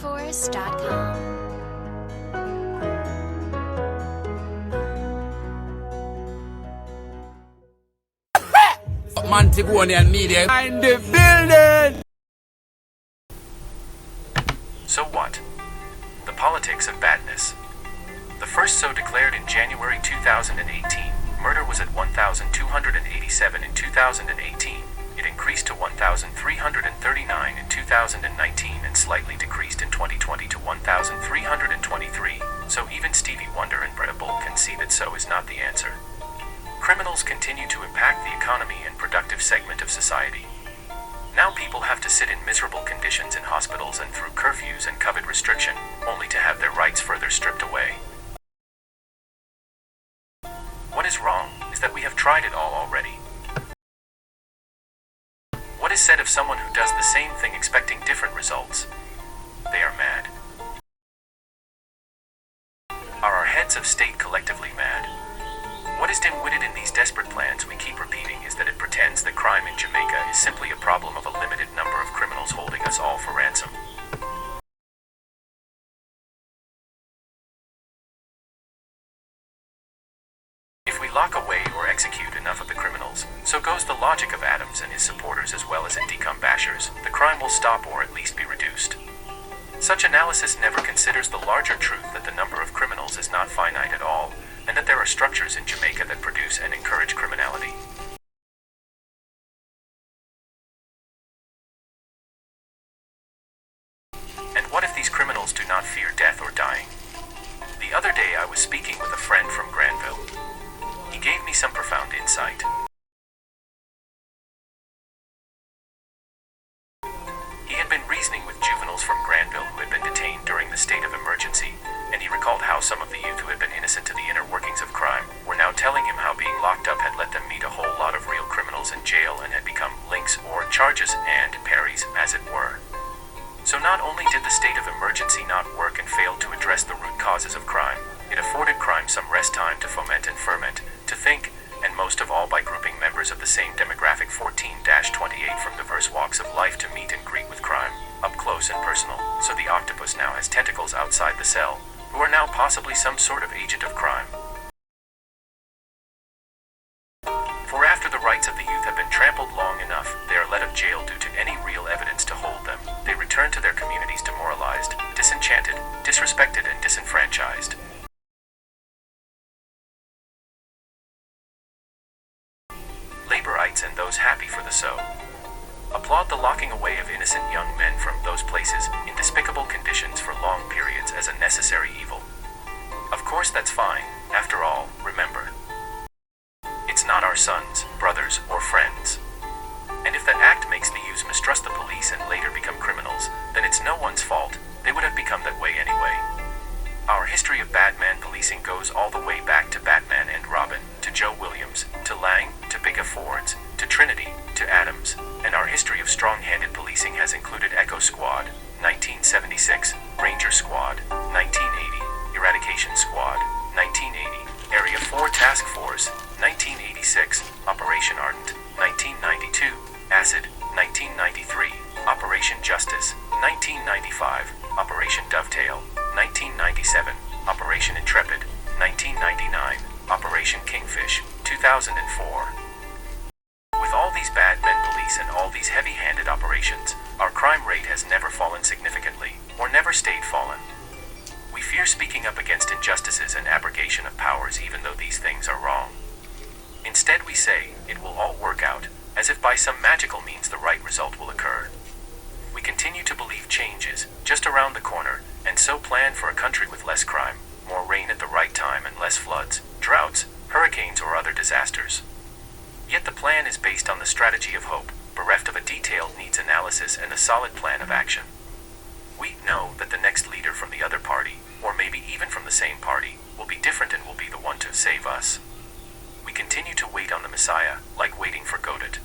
SoEforce.com. Montigonian media in the building. So what? The politics of badness. The first SOE declared in January 2018. Murder was at 1,287 in 2018. It increased to 1,339 in 2019 and slightly decreased in 2020 to 1,323. So even Stevie Wonder and Bretta Bull can see that SOE is not the answer. Criminals continue to impact the economy and productive segment of society. Now people have to sit in miserable conditions in hospitals and through curfews and COVID restriction, only to have their rights further stripped away. What is wrong is that we have tried it all already. What is said of someone who does the same thing expecting different results? They are mad. Are our heads of state collectively mad? What is dim-witted in these desperate plans we keep repeating is that it pretends that crime in Jamaica is simply a problem of a limited number of criminals holding us all for ransom. If we lock away or execute enough of the criminals, so goes the logic of Adams and his supporters as well as anti-cum bashers, the crime will stop or at least be reduced. Such analysis never considers the larger truth that the number of criminals is not finite at all, and that there are structures in Jamaica that produce and encourage criminality. And what if these criminals do not fear death or dying? The other day I was speaking with a friend from Granville. He gave me some profound insight. He had been reasoning with juveniles from Granville who had been detained during the state of emergency, and he recalled how some of the youth who had been innocent to the inner workings of crime were now telling him how being locked up had let them meet a whole lot of real criminals in jail and had become links or charges and parries, as it were. So not only did the state of emergency not work and failed to address the root causes of crime, it afforded crime some rest time to foment and ferment, to think, and most of all by grouping members of the same demographic 14-28 from diverse walks of life to meet and greet with crime, up close and personal, so the octopus now has tentacles outside the cell, who are now possibly some sort of agent of crime. For after the rights of the youth have been trampled long enough, they are let of jail due to any real evidence to hold them. They return to their communities demoralized, disenchanted, disrespected, and disenfranchised. Laborites and those happy for the SOE applaud the locking away of innocent young men from those places in despicable conditions for long periods as a necessary evil. Of course that's fine. After all, remember, it's not our sons, brothers, or friends. And if that act makes the youths mistrust the police and later become criminals, then it's no one's fault. They would have become that way anyway. Our history of bad man policing goes all the way back to Batman and Robin, to Joe Williams, to Lang, to Bigga Fords, to Trinity, to Adams, and our history of strong-handed policing has included Echo Squad, 1976, Ranger Squad, 1980, Eradication Squad, 1980, Area 4 Task Force, 1986, Operation Ardent, 1992, Acid, 1993, Operation Justice, 1995, Operation Dovetail, 1997, Operation Intrepid, 1999, Operation Kingfish, 2004. With all these bad men police and all these heavy-handed operations, our crime rate has never fallen significantly, or never stayed fallen. We fear speaking up against injustices and abrogation of powers even though these things are wrong. Instead we say, it will all work out, as if by some magical means the right result will occur. We continue to believe change is just around the corner, and so plan for a country with less crime, more rain at the right time and less floods, droughts, hurricanes or other disasters. Yet the plan is based on the strategy of hope, bereft of a detailed needs analysis and a solid plan of action. We know that the next leader from the other party, or maybe even from the same party, will be different and will be the one to save us. We continue to wait on the Messiah, like waiting for Godot.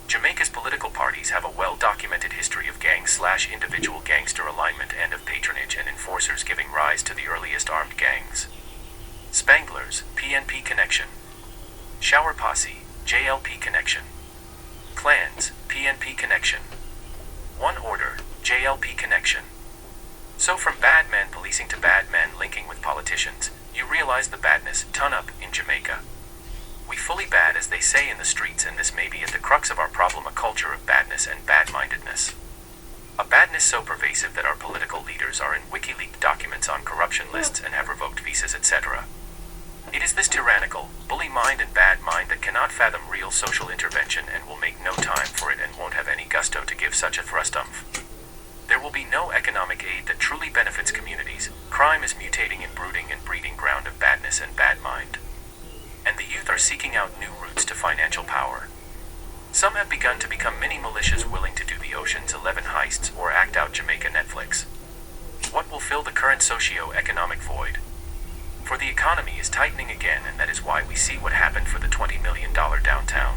Jamaica's political parties have a well-documented history of gang/individual gangster alignment and of patronage and enforcers giving rise to the earliest armed gangs. Spanglers, PNP Connection. Shower Posse, JLP Connection. Clans, PNP Connection. One Order, JLP Connection. So from bad men policing to bad men linking with politicians, you realize the badness ton up in Jamaica. We fully bad as they say in the streets, and this may be at the crux of our problem, a culture of badness and bad-mindedness. A badness so pervasive that our political leaders are in WikiLeaks documents on corruption lists and have revoked visas, etc. It is this tyrannical, bully mind and bad mind that cannot fathom real social intervention and will make no time for it and won't have any gusto to give such a thrust-umph. There will be no economic aid that truly benefits communities. Crime is mutating and brooding and breeding ground of badness and bad mind. And the youth are seeking out new routes to financial power. Some have begun to become mini militias willing to do the Ocean's 11 heists or act out Jamaica Netflix. What will fill the current socio-economic void? For the economy is tightening again, and that is why we see what happened for the $20 million downtown.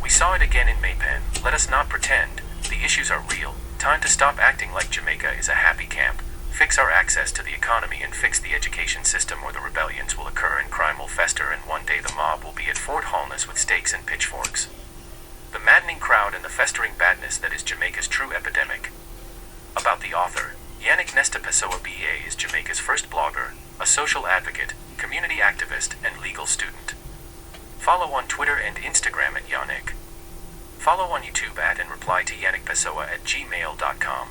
We saw it again in Maypen. Let us not pretend. The issues are real. Time to stop acting like Jamaica is a happy camp. Fix our access to the economy and fix the education system, or the rebellions will occur and crime will fester, and one day the mob will be at Fort Holness with stakes and pitchforks. The maddening crowd and the festering badness that is Jamaica's true epidemic. About the author, Yannick Nesta Pessoa BA is Jamaica's first blogger, a social advocate, community activist, and legal student. Follow on Twitter and Instagram at Yannick. Follow on YouTube at and reply to yannickpessoa@gmail.com.